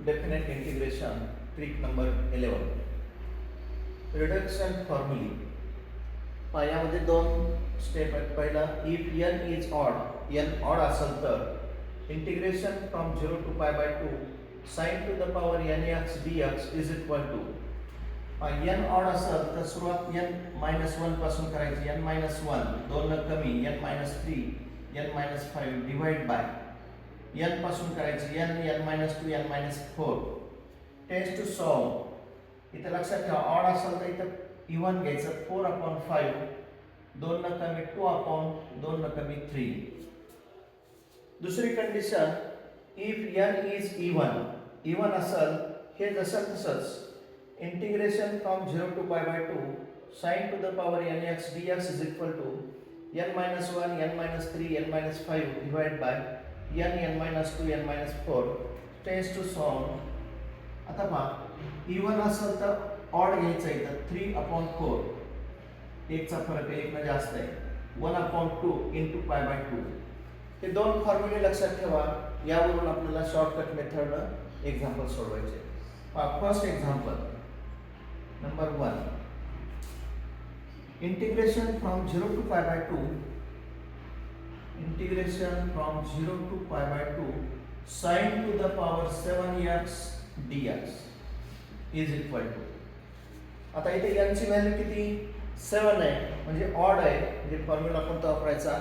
definite integration trick number 11. Reduction formulae. यामध्ये दोन step आहेत. पहिला, if n is odd, n odd असेल तर integration from 0 to pi by 2 sin to the power nx dx is equal to n odd असेल तर सुरुवात n-1 पासून करायची. n-1 दोन न कमी n-3 n-5 divide by n पासून करायची n-2 n-4 test to solve. इथे लक्षात ठेवा, ऑड असेल तर इथे इवन घ्यायचं 4/5 दोन न कमी 2 न कमी 3. दुसरी condition, if n is even असेल हे जसं तसंच integration from 0 to pi by 2 sin to the power nx dx is equal to n-1 n-3 n-5 divided by n-2 n-4 test to solve. आता पहा, इवन असेल तर ऑड घ्यायचं आहे तर 3/4 एकचा फरक आहे, एक म्हणजे जास्त आहे 1/2 into pi by 2. हे दोन फॉर्म्युले लक्षात ठेवा. यावरून आपल्याला शॉर्टकट मेथडनं एक्झाम्पल सोडवायचे. First example number 1, integration from 0 to pi by 2 sin to the power 7x dx is equal to. आता इथे n ची व्हॅल्यू किती 7 आहे म्हणजे ऑड आहे, म्हणजे फॉर्म्युला कोणता वापरायचा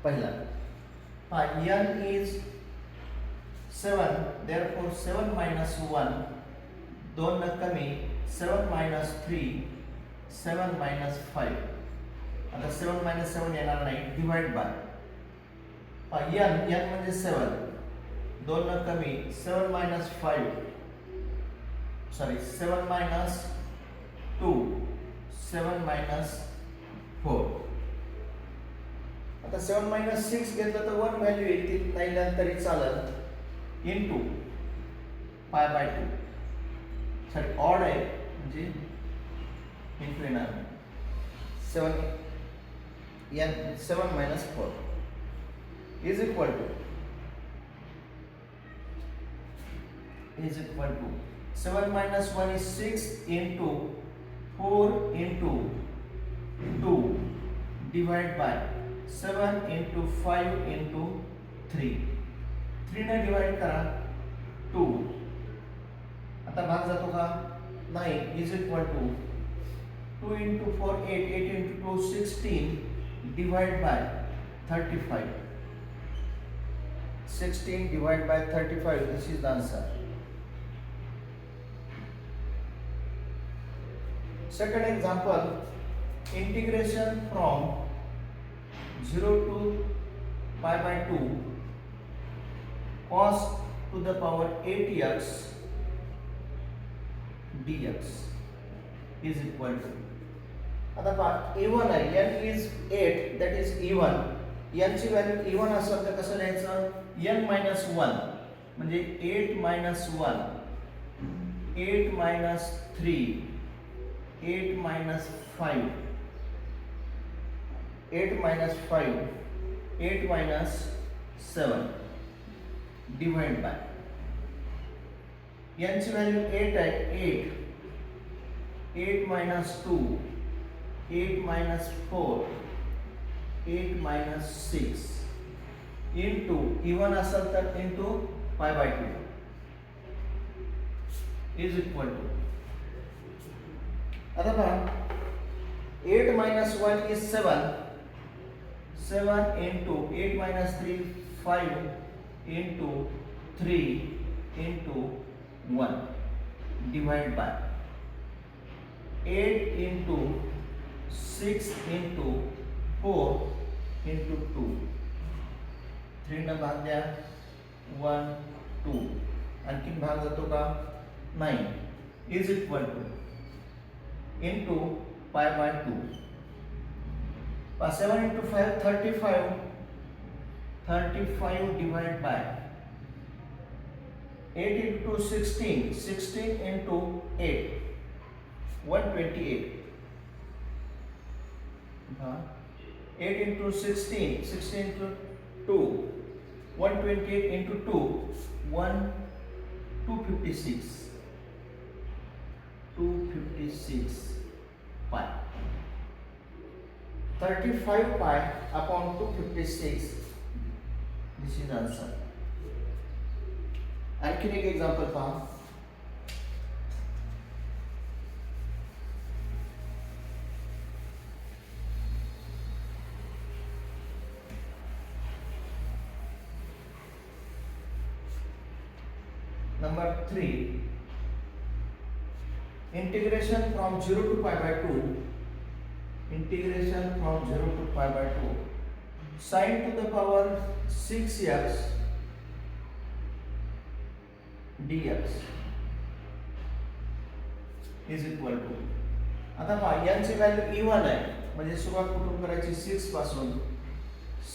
पहिला. n is 7, therefore 7 minus 1 दोन न कमी 7 minus 3 7 minus 5. आता 7 minus 7 येणार नाही, डिवाइड बाय n म्हणजे 7 दोन न कमी 7 minus 2 7 minus 4. आता 7 minus 6 घेतलं तर 1 व्हॅल्यू येईल, नाही लिहिलं तरी चालेल, into pi by 2. Sorry odd आहे म्हणजे इनटू येणार 7 minus 4 is equal to 7 minus 1 is 6 into 4 into 2 divide by 7 into 5 into 3. 3 ने डिवाइड करा 2. आता भाग जातो का नाही, is equal to 2 into 4 8 8 into 2 16 divide by 35. 16 divide by 35, this is the answer. Second example, integration from 0 to pi by 2 cos to the power 8x dx is equal to. आता पहा, even आहे, n is 8, that is even. n ची value even असेल तर कसं लिहायचं, n-1 म्हणजे 8 minus 1 8 minus 3 8 minus 5 8 minus 5 8 minus 7 divide by n ची व्हॅल्यू 8 आहे, 8 minus 2 8 minus 4 8 minus 6 into even असेल तर into pi by 2 is equal to. आता पहा, 8 minus 1 is 7 into 8 minus 3 5 into 3 into 1 divide by 8 into 6 into 4 into 2. 3 न भाग द्या 1 2, आणखीन भाग जातो का 9 is equal to into pi by 2. 7 into 5 35 divided by 8 into 16 into 8 128. 8 into 16 into 2 128 into 2 1 256 pi. 35 pi upon 256. This is answer. आणखीन एक example पहा. Number 3, integration from 0 to pi by 2, sin to the power 6x dx is equal to. आता पहा यांची value even आहे, म्हणजे सुरुवात कुठून करायची 6 पासून.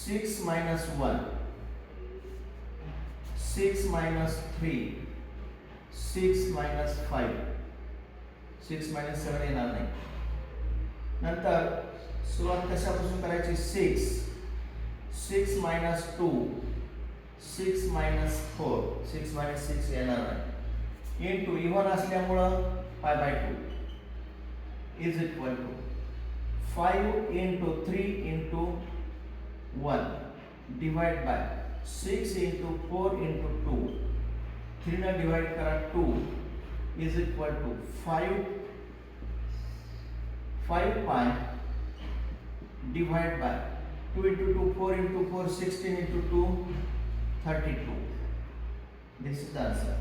6 minus 1, 6 minus 3, 6 minus 5, 6 minus 7 येणार नाही. नंतर सुरुवात कशापासून करायची 6 minus 2, 6 minus 4, 6 minus 6 येणार नाही. इंटू इव्हन असल्यामुळं pi by 2 is equal to 5 into 3 into 1 divide by 6 into 4 into 2. 3 ने डिवाइड करा 2 is equal to 5 pi divide by 2 into 2, 4 into 4, 16 into 2, 32. This is the answer.